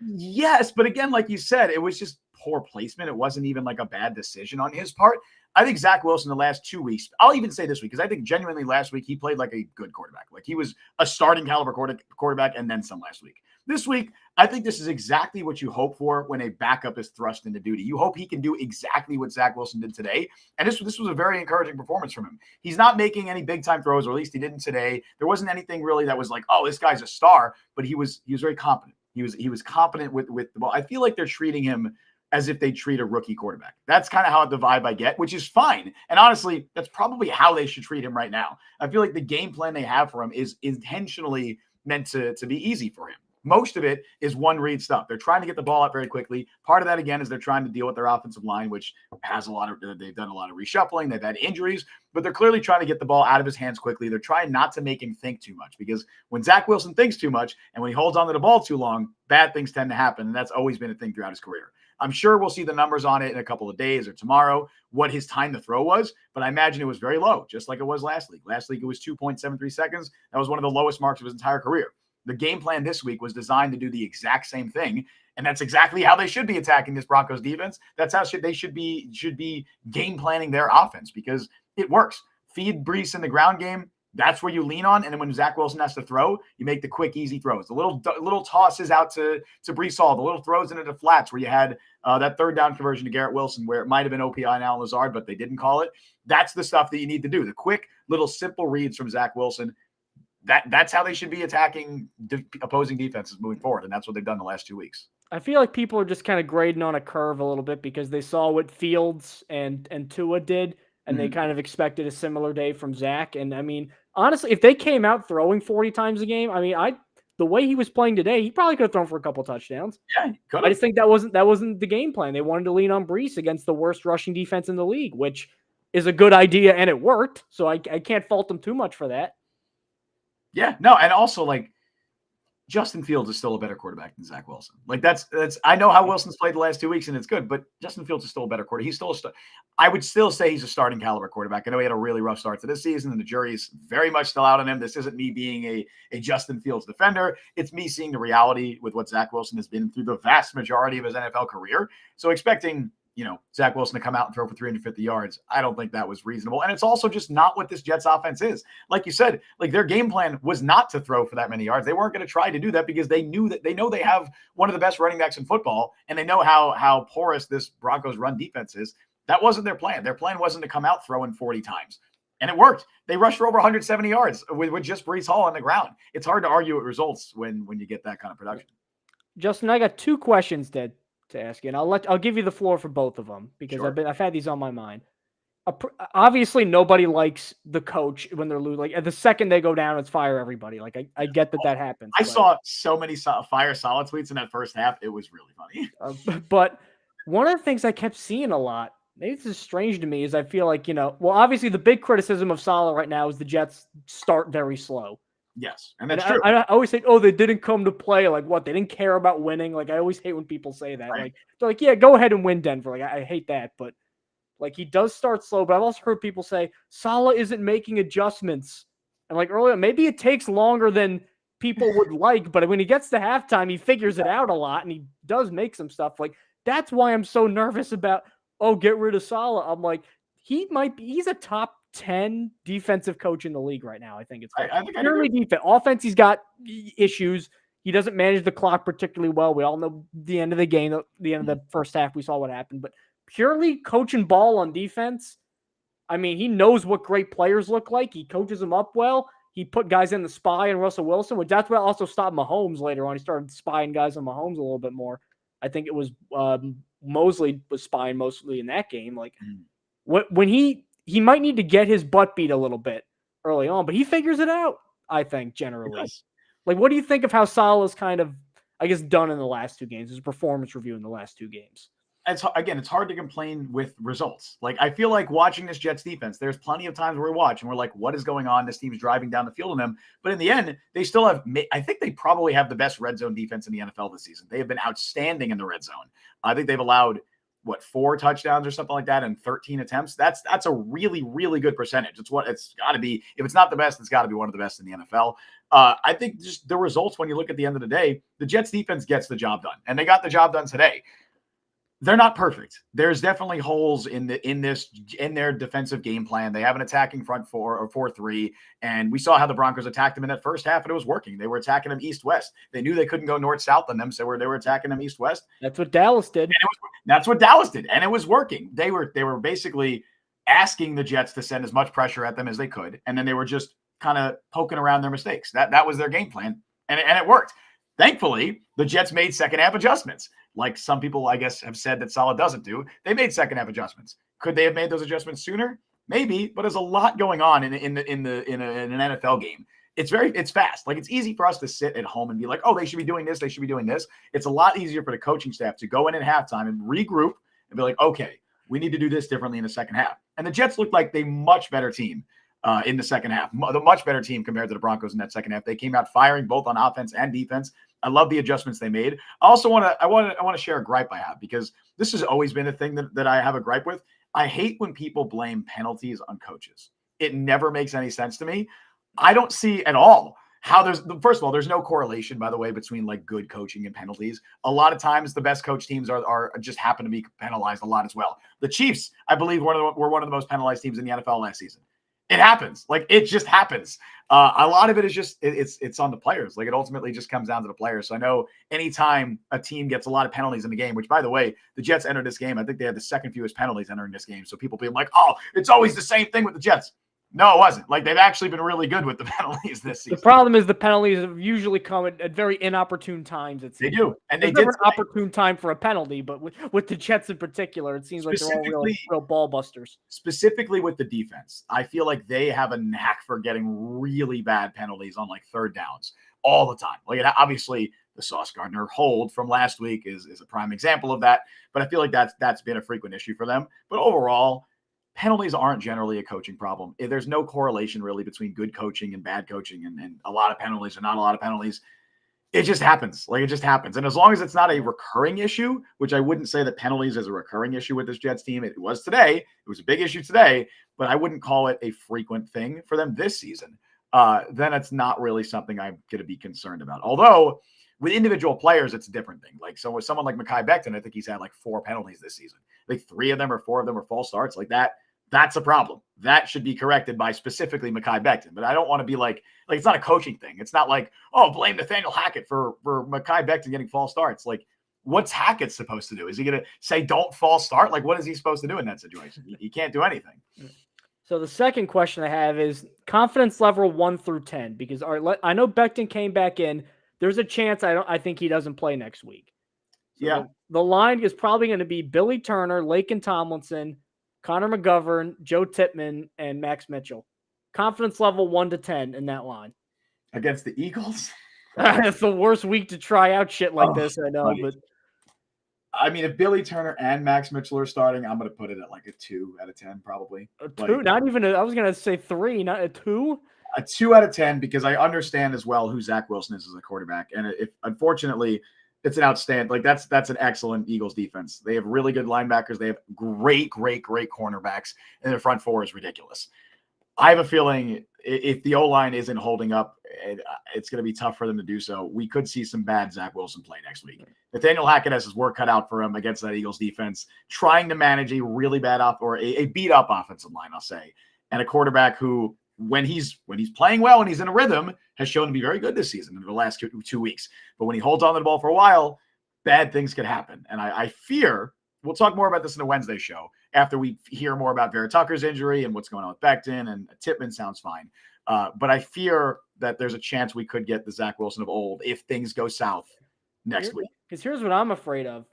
Yes, but again, like you said, it was just poor placement. It wasn't even like a bad decision on his part. I think Zach Wilson the last 2 weeks, I'll even say this week, because I think genuinely last week he played like a good quarterback. Like he was a starting caliber quarterback and then some last week. This week, I think this is exactly what you hope for when a backup is thrust into duty. You hope he can do exactly what Zach Wilson did today. And this was a very encouraging performance from him. He's not making any big time throws, or at least he didn't today. There wasn't anything really that was like, oh, this guy's a star, but he was very competent. He was competent with the ball. I feel like they're treating him as if they treat a rookie quarterback. That's kind of how the vibe I get, which is fine. And honestly, that's probably how they should treat him right now. I feel like the game plan they have for him is intentionally meant to be easy for him. Most of it is one read stuff. They're trying to get the ball up very quickly. Part of that, again, is they're trying to deal with their offensive line, which has they've done a lot of reshuffling. They've had injuries, but they're clearly trying to get the ball out of his hands quickly. They're trying not to make him think too much, because when Zach Wilson thinks too much and when he holds onto the ball too long, bad things tend to happen. And that's always been a thing throughout his career. I'm sure we'll see the numbers on it in a couple of days or tomorrow, what his time to throw was, but I imagine it was very low, just like it was last week. Last week, it was 2.73 seconds. That was one of the lowest marks of his entire career. The game plan this week was designed to do the exact same thing, and that's exactly how they should be attacking this Broncos defense. That's how they should be game planning their offense, because it works. Feed Brees in the ground game. That's where you lean on, and then when Zach Wilson has to throw, you make the quick, easy throws. The little tosses out to Brees Hall, the little throws into the flats where you had that third down conversion to Garrett Wilson, where it might have been OPI and Alan Lazard, but they didn't call it. That's the stuff that you need to do. The quick, little, simple reads from Zach Wilson. That's how they should be attacking opposing defenses moving forward, and that's what they've done the last 2 weeks. I feel like people are just kind of grading on a curve a little bit because they saw what Fields and Tua did, and they kind of expected a similar day from Zach. And I mean, honestly, if they came out throwing 40 times a game, I mean, the way he was playing today, he probably could have thrown for a couple touchdowns. Yeah, I just think that wasn't the game plan. They wanted to lean on Brees against the worst rushing defense in the league, which is a good idea, and it worked. So I can't fault them too much for that. Yeah, no, and also like Justin Fields is still a better quarterback than Zach Wilson. Like that's I know how Wilson's played the last 2 weeks and it's good, but Justin Fields is still a better quarterback. He's still I would still say he's a starting caliber quarterback. I know he had a really rough start to this season and the jury's very much still out on him. This isn't me being a Justin Fields defender. It's me seeing the reality with what Zach Wilson has been through the vast majority of his NFL career. So expecting Zach Wilson to come out and throw for 350 yards. I don't think that was reasonable. And it's also just not what this Jets offense is. Like you said, like their game plan was not to throw for that many yards. They weren't going to try to do that because they know they have one of the best running backs in football. And they know how porous this Broncos run defense is. That wasn't their plan. Their plan wasn't to come out throwing 40 times. And it worked. They rushed for over 170 yards with just Breece Hall on the ground. It's hard to argue with results when you get that kind of production. Justin, I got 2 questions to ask you, and I'll give you the floor for both of them because Sure. I've had these on my mind. Obviously, nobody likes the coach when they're losing. Like, the second they go down, it's fire everybody. Like, I get that happens. I saw so many fire solid tweets in that first half. It was really funny. But one of the things I kept seeing a lot, maybe this is strange to me, is I feel like, well, obviously the big criticism of Saleh right now is the Jets start very slow. Yes, and that's true. I always say, oh, they didn't come to play. Like, what? They didn't care about winning. Like, I always hate when people say that. Right. Like, they're like, yeah, go ahead and win, Denver. Like, I hate that. But, like, he does start slow. But I've also heard people say Saleh isn't making adjustments. And, like, earlier, maybe it takes longer than people would like. But when he gets to halftime, he figures it out a lot. And he does make some stuff. Like, that's why I'm so nervous about, get rid of Saleh. I'm like, he's a top 10 defensive coach in the league right now. I think it's purely defense. Offense, he's got issues. He doesn't manage the clock particularly well. We all know the end of the game, the end of the first half, we saw what happened. But purely coaching ball on defense, I mean, he knows what great players look like. He coaches them up well. He put guys in the spy and Russell Wilson, which that's what also stopped Mahomes later on. He started spying guys on Mahomes a little bit more. I think it was Mosley was spying mostly in that game. Like when he might need to get his butt beat a little bit early on, but he figures it out, I think, generally. Like, what do you think of how Saleh's kind of, I guess, done in the last 2 games, his performance review in the last 2 games? It's hard to complain with results. Like, I feel like watching this Jets defense, there's plenty of times where we watch and we're like, what is going on? This team's driving down the field on them. But in the end, they still have, I think they probably have the best red zone defense in the NFL this season. They have been outstanding in the red zone. I think they've allowed 4 touchdowns or something like that in 13 attempts. That's a really, really good percentage. It's got to be. If it's not the best, it's got to be one of the best in the NFL. I think just the results, when you look at the end of the day, the Jets defense gets the job done, and they got the job done today. They're not perfect. There's definitely holes in their defensive game plan. They have an attacking front 4 or 4-3, and we saw how the Broncos attacked them in that first half, and it was working. They were attacking them east-west. They knew they couldn't go north-south on them, so they were attacking them east-west. That's what Dallas did. That's what Dallas did, and it was working. They were basically asking the Jets to send as much pressure at them as they could, and then they were just kind of poking around their mistakes. That was their game plan, and it worked. Thankfully, the Jets made second-half adjustments. Like some people, I guess, have said that Saleh doesn't do. They made second-half adjustments. Could they have made those adjustments sooner? Maybe, but there's a lot going on in an NFL game. It's fast. Like, it's easy for us to sit at home and be like, oh, they should be doing this. They should be doing this. It's a lot easier for the coaching staff to go in at halftime and regroup and be like, okay, we need to do this differently in the second half. And the Jets looked like a much better team in the second half, the much better team compared to the Broncos in that second half. They came out firing both on offense and defense. I love the adjustments they made. I also want to share a gripe I have, because this has always been a thing that I have a gripe with. I hate when people blame penalties on coaches. It never makes any sense to me. I don't see at all how first of all, there's no correlation, by the way, between like good coaching and penalties. A lot of times the best coach teams are just happen to be penalized a lot as well. The Chiefs, I believe, were one of the most penalized teams in the NFL last season. It happens. Like, it just happens. A lot of it is just, it's on the players. Like, it ultimately just comes down to the players. So I know anytime a team gets a lot of penalties in the game, which, by the way, the Jets entered this game, I think they had the second fewest penalties entering this game. So people being like, oh, it's always the same thing with the Jets. No, it wasn't. Like, they've actually been really good with the penalties this season. The problem is the penalties usually come at very inopportune times. They do. And there's never an opportune time for a penalty, but with the Jets in particular, it seems like they're all real ball busters. Specifically with the defense, I feel like they have a knack for getting really bad penalties on like third downs all the time. Like, obviously, the Sauce Gardner hold from last week is a prime example of that. But I feel like that's been a frequent issue for them. But overall, penalties aren't generally a coaching problem. There's no correlation really between good coaching and bad coaching, and a lot of penalties or not a lot of penalties. It just happens. Like, it just happens. And as long as it's not a recurring issue, which I wouldn't say that penalties is a recurring issue with this Jets team. It was today. It was a big issue today, but I wouldn't call it a frequent thing for them this season. Then it's not really something I'm going to be concerned about. Although with individual players, it's a different thing. Like, so with someone like Mekhi Becton, I think he's had like 4 penalties this season. Like 3 of them or 4 of them are false starts like that. That's a problem. That should be corrected by specifically Mekhi Becton. But I don't want to be like it's not a coaching thing. It's not like, oh, blame Nathaniel Hackett for Mekhi Becton getting false starts. Like, what's Hackett supposed to do? Is he going to say don't false start? Like, what is he supposed to do in that situation? He can't do anything. So the second question I have is confidence level 1 through 10, because I know Becton came back in. There's a chance I think he doesn't play next week. So yeah. The line is probably going to be Billy Turner, Laken Tomlinson, Connor McGovern, Joe Tippmann, and Max Mitchell. Confidence level 1 to 10 in that line. Against the Eagles? It's the worst week to try out shit like this, I know. Buddy. But I mean, if Billy Turner and Max Mitchell are starting, I'm going to put it at like a 2 out of 10, probably. A 2? Not even I was going to say 3, not a 2? A 2 out of 10, because I understand as well who Zach Wilson is as a quarterback. And if unfortunately, it's an outstanding, like that's an excellent Eagles defense. They have really good linebackers. They have great cornerbacks, and their front 4 is ridiculous. I have a feeling if the O-line isn't holding up, it's going to be tough for them to do so. We could see some bad Zach Wilson play next week. Nathaniel Hackett has his work cut out for him against that Eagles defense, trying to manage a really bad a beat-up offensive line, I'll say, and a quarterback who, when he's playing well and he's in a rhythm, has shown to be very good this season in the last 2 weeks. But when he holds on to the ball for a while, bad things could happen. And I fear, we'll talk more about this in the Wednesday show after we hear more about Vera Tucker's injury and what's going on with Becton, and Tippmann sounds fine. But I fear that there's a chance we could get the Zach Wilson of old if things go south next week. Because here's what I'm afraid of.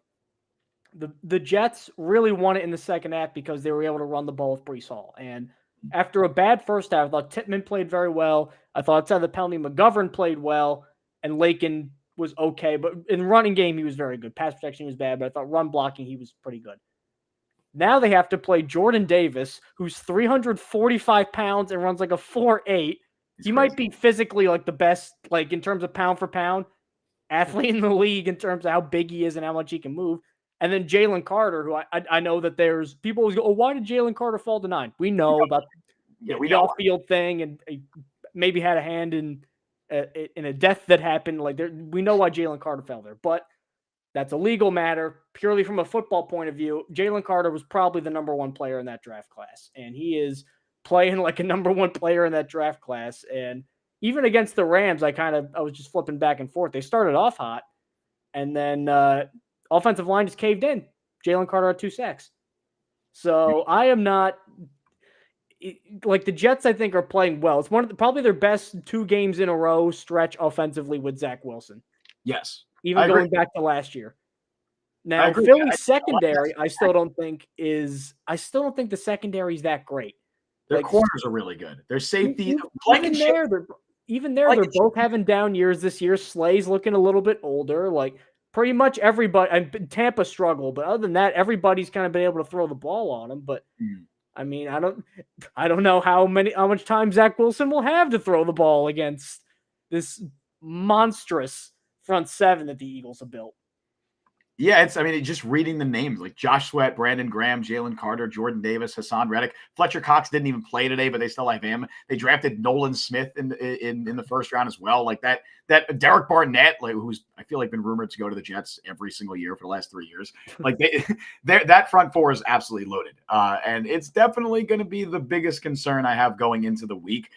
The Jets really won it in the second half because they were able to run the ball with Breece Hall. And after a bad first half, I thought Tippmann played very well. I thought outside the penalty, McGovern played well, and Laken was okay. But in running game, he was very good. Pass protection, he was bad, but I thought run blocking, he was pretty good. Now they have to play Jordan Davis, who's 345 pounds and runs like a 4.8. He might be physically like the best, like in terms of pound for pound, athlete in the league in terms of how big he is and how much he can move. And then Jalen Carter, who I know that there's people always go, oh, why did Jalen Carter fall to 9? We know about the off-field thing, and he maybe had a hand in a death that happened. Like we know why Jalen Carter fell there, but that's a legal matter. Purely from a football point of view, Jalen Carter was probably the number 1 player in that draft class, and he is playing like a number 1 player in that draft class. And even against the Rams, I was just flipping back and forth. They started off hot, and then offensive line just caved in. Jalen Carter had 2 sacks. So I am not like the Jets. I think are playing well. It's probably their best 2 games in a row stretch offensively with Zach Wilson. Yes, even going back to last year. Now Philly's secondary, I still don't think the secondary is that great. Their corners are really good. Their safety, they're both having down years this year. Slay's looking a little bit older. Like pretty much everybody, and Tampa struggled, but other than that, everybody's kind of been able to throw the ball on them. But I mean, I don't know how much time Zach Wilson will have to throw the ball against this monstrous front 7 that the Eagles have built. Yeah, just reading the names like Josh Sweat, Brandon Graham, Jalen Carter, Jordan Davis, Hassan Reddick. Fletcher Cox didn't even play today, but they still have him. They drafted Nolan Smith in the first round as well. Like that Derek Barnett, like who's I feel like been rumored to go to the Jets every single year for the last 3 years. Like that front 4 is absolutely loaded, and it's definitely going to be the biggest concern I have going into the week.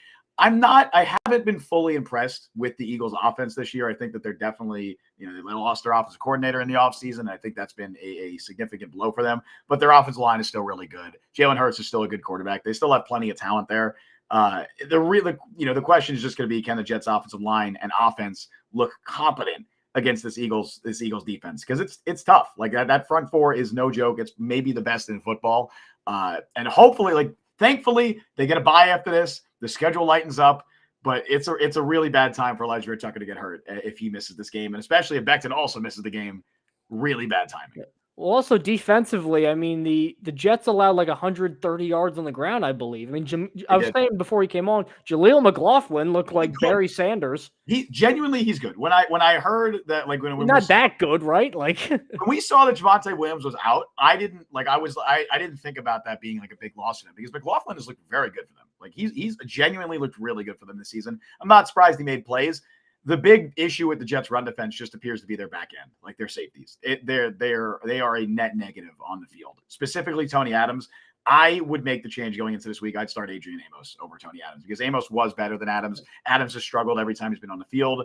I haven't been fully impressed with the Eagles offense this year. I think that they're definitely, they lost their offensive coordinator in the offseason. I think that's been a significant blow for them, but their offensive line is still really good. Jalen Hurts is still a good quarterback. They still have plenty of talent there. The question is just going to be, can the Jets offensive line and offense look competent against this Eagles defense? Because it's tough. Like that front 4 is no joke. It's maybe the best in football. And hopefully, thankfully, they get a bye after this. The schedule lightens up, but it's a really bad time for Elijah Tucker to get hurt if he misses this game, and especially if Becton also misses the game. Really bad timing. Well, also defensively, I mean, the Jets allowed like 130 yards on the ground, I believe. I mean, I was saying before he came on, Jaleel McLaughlin looked like Barry Sanders. He's good. When I heard that, like when not that good, right? Like when we saw that Javonte Williams was out, I didn't think about that being like a big loss for them because McLaughlin has looked very good for them. Like he's genuinely looked really good for them this season. I'm not surprised he made plays. The big issue with the Jets' run defense just appears to be their back end, like their safeties. They are a net negative on the field. Specifically, Tony Adams. I would make the change going into this week. I'd start Adrian Amos over Tony Adams because Amos was better than Adams. Adams has struggled every time he's been on the field.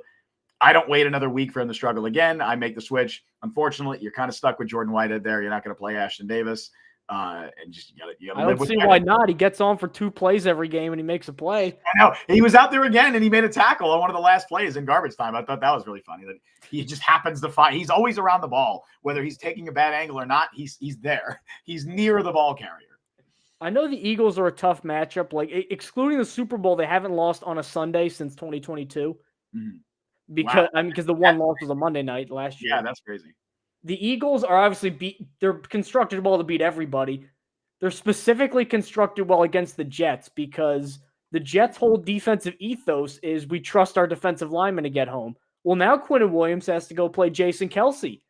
I don't wait another week for him to struggle again. I make the switch. Unfortunately, you're kind of stuck with Jordan Whitehead there. You're not going to play Ashton Davis. And just you gotta I don't see why not. He gets on for 2 plays every game and he makes a play. I know. He was out there again and he made a tackle on one of the last plays in garbage time. I thought that was really funny that he just happens to find. He's always around the ball, whether he's taking a bad angle or not. He's there. He's near the ball carrier. I know the Eagles are a tough matchup. Like excluding the Super Bowl, they haven't lost on a Sunday since 2022. Mm-hmm. Because because the one loss was a Monday night last year. Yeah, that's crazy. The Eagles are obviously they're constructed well to beat everybody. They're specifically constructed well against the Jets because the Jets' whole defensive ethos is we trust our defensive linemen to get home. Well, now Quinnen Williams has to go play Jason Kelce.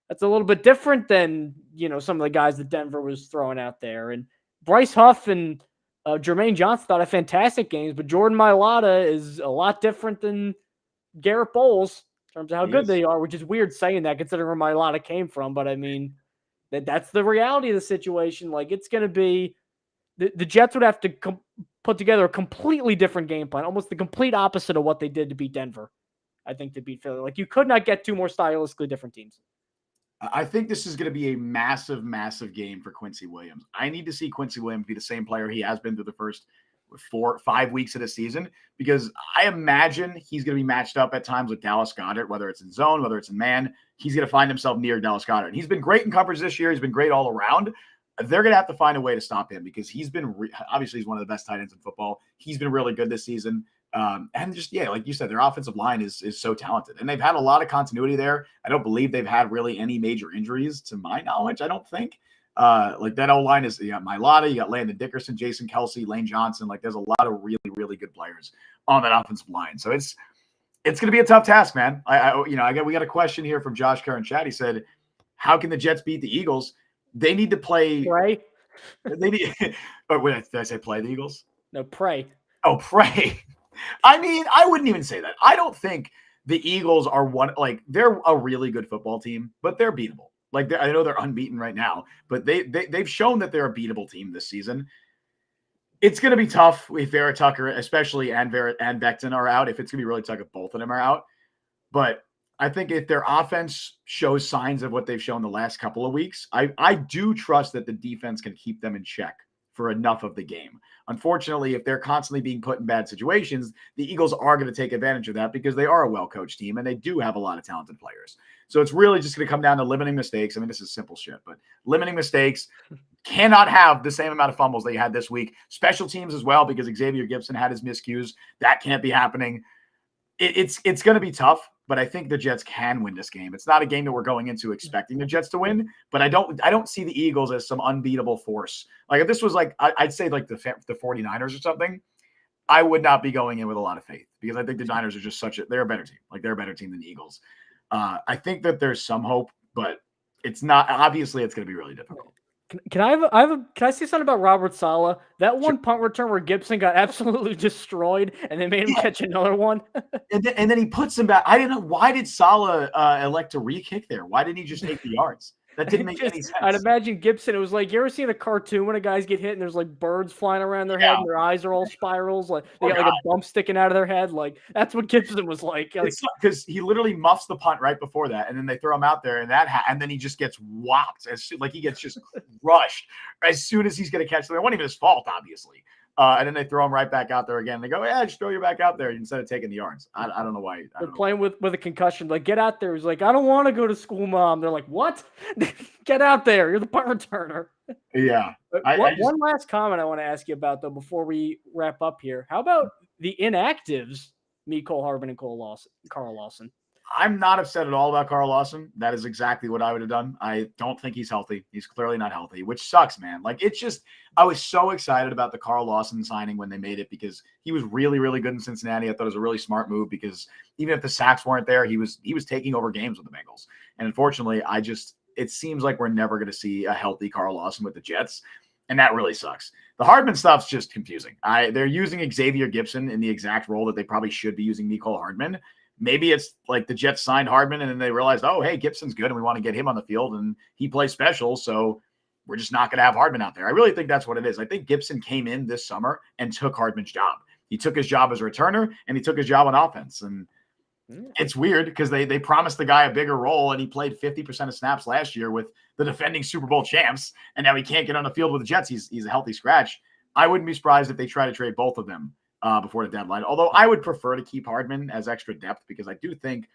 That's a little bit different than, some of the guys that Denver was throwing out there. And Bryce Huff and Jermaine Johnson thought had fantastic games, but Jordan Mailata is a lot different than Garrett Bowles in terms of how good they are, which is weird saying that considering where Mailata came from. But I mean, that's the reality of the situation. Like it's going to be the Jets would have to put together a completely different game plan, almost the complete opposite of what they did to beat Denver. I think to beat Philly, like you could not get 2 more stylistically different teams. I think this is going to be a massive, massive game for Quincy Williams. I need to see Quincy Williams be the same player he has been through the first 4-5 weeks of the season, because I imagine he's going to be matched up at times with Dallas Goedert, whether it's in zone, whether it's in man. He's going to find himself near Dallas Goedert. He's been great in coverage this year. He's been great all around. They're going to have to find a way to stop him because he's been obviously he's one of the best tight ends in football. He's been really good this season. And just, like you said, their offensive line is so talented and they've had a lot of continuity there. I don't believe they've had really any major injuries to my knowledge. I don't think. Like that O line is, you got Mailata, you got Landon Dickerson, Jason Kelce, Lane Johnson. Like there's a lot of really, really good players on that offensive line. So it's going to be a tough task, man. We got a question here from Josh Kerr in chat. He said, how can the Jets beat the Eagles? They need to play. Pray. They need. Or did I say play the Eagles? No, pray. Oh, pray. I mean, I wouldn't even say that. I don't think the Eagles are they're a really good football team, but they're beatable. Like I know they're unbeaten right now, but they've shown that they're a beatable team this season. It's going to be tough if Vera Tucker, especially, and Becton are out. If it's going to be really tough if both of them are out. But I think if their offense shows signs of what they've shown the last couple of weeks, I do trust that the defense can keep them in check for enough of the game. Unfortunately, if they're constantly being put in bad situations, the Eagles are going to take advantage of that because they are a well-coached team and they do have a lot of talented players. So it's really just going to come down to limiting mistakes. I mean, this is simple shit, but limiting mistakes. Cannot have the same amount of fumbles that you had this week. Special teams as well, because Xavier Gibson had his miscues. That can't be happening. It's going to be tough, but I think the Jets can win this game. It's not a game that we're going into expecting the Jets to win, but I don't see the Eagles as some unbeatable force. Like if this was I'd say like the 49ers or something, I would not be going in with a lot of faith because I think the Niners are just they're a better team. Like they're a better team than the Eagles. I think that there's some hope, but it's not. Obviously, it's going to be really difficult. Can I say something about Robert Saleh? That one punt return where Gibson got absolutely destroyed and they made him catch another one. and then he puts him back. I didn't know, why did Saleh elect to re-kick there? Why didn't he just take the yards? That didn't make any sense. I'd imagine Gibson, it was like, you ever seen a cartoon when a guys get hit and there's like birds flying around their head and their eyes are all spirals? Like they got like a bump sticking out of their head. Like that's what Gibson was like. Because he literally muffs the punt right before that, and then they throw him out there, and and then he just gets whopped he gets just crushed as soon as he's going to catch them. It wasn't even his fault, obviously. And then they throw him right back out there again. They go, yeah, just throw you back out there instead of taking the yards. I don't know why. They're playing with a concussion. Like, get out there. He's like, I don't want to go to school, Mom. They're like, what? Get out there. You're the punt returner. Yeah. One last comment I want to ask you about, though, before we wrap up here. How about the inactives, Mecole Hardman and Carl Lawson? I'm not upset at all about Carl Lawson. That is exactly what I would have done. I don't think he's healthy. He's clearly not healthy, which sucks, man. Like, it's just, I was so excited about the Carl Lawson signing when they made it because he was really, really good in Cincinnati. I thought it was a really smart move because even if the sacks weren't there, he was taking over games with the Bengals. And unfortunately, it seems like we're never going to see a healthy Carl Lawson with the Jets. And that really sucks. The Hardman stuff's just confusing. They're using Xavier Gibson in the exact role that they probably should be using Mecole Hardman. Maybe it's like the Jets signed Hardman and then they realized, oh, hey, Gibson's good and we want to get him on the field and he plays special. So we're just not going to have Hardman out there. I really think that's what it is. I think Gibson came in this summer and took Hardman's job. He took his job as a returner and he took his job on offense. And it's weird because they promised the guy a bigger role and he played 50% of snaps last year with the defending Super Bowl champs. And now he can't get on the field with the Jets. He's a healthy scratch. I wouldn't be surprised if they try to trade both of them before the deadline. Although I would prefer to keep Hardman as extra depth because I do think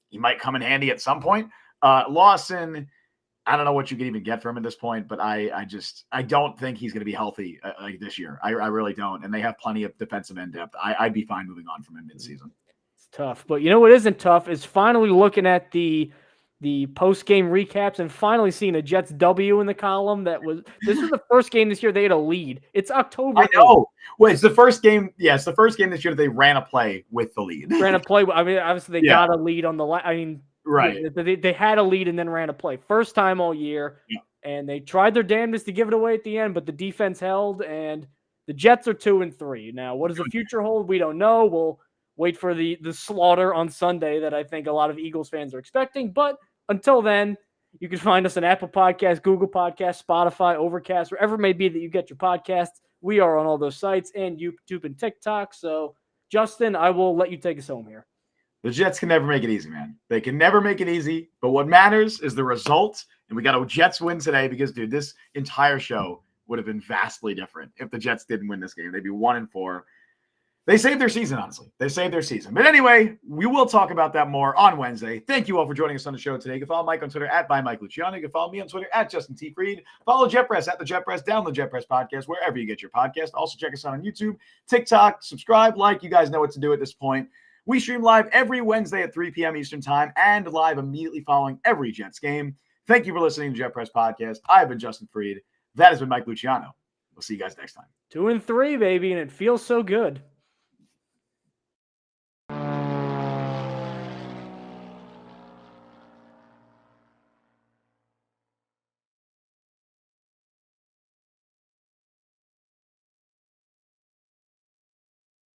he might come in handy at some point. Lawson, I don't know what you can even get from him at this point, but I don't think he's going to be healthy like this year. I really don't. And they have plenty of defensive end depth. I'd be fine moving on from him midseason. It's tough. But you know what isn't tough is finally looking at the post-game recaps and finally seeing a Jets W in the column. This was the first game this year they had a lead. It's October. I know. Wait, it's the first game. Yeah, it's the first game this year they ran a play with the lead. Ran a play. I mean, obviously they got a lead on the right. They had a lead and then ran a play. First time all year. Yeah. And they tried their damnedest to give it away at the end, but the defense held, and the Jets are 2-3. Now, what does the future hold? We don't know. We'll wait for the slaughter on Sunday that I think a lot of Eagles fans are expecting. But until then, you can find us on Apple Podcasts, Google Podcasts, Spotify, Overcast, wherever it may be that you get your podcasts. We are on all those sites and YouTube and TikTok. So, Justin, I will let you take us home here. The Jets can never make it easy, man. They can never make it easy. But what matters is the result. And we got a Jets win today because, dude, this entire show would have been vastly different if the Jets didn't win this game. They'd be 1-4. They saved their season, honestly. They saved their season. But anyway, we will talk about that more on Wednesday. Thank you all for joining us on the show today. You can follow Mike on Twitter at @ByMikeLuciano. You can follow me on Twitter at Justin T. Freed. Follow JetPress at the JetPress. Download the JetPress podcast wherever you get your podcast. Also check us out on YouTube, TikTok, subscribe, like. You guys know what to do at this point. We stream live every Wednesday at 3 p.m. Eastern time and live immediately following every Jets game. Thank you for listening to JetPress Podcast. I've been Justin Freed. That has been Mike Luciano. We'll see you guys next time. 2-3, baby, and it feels so good.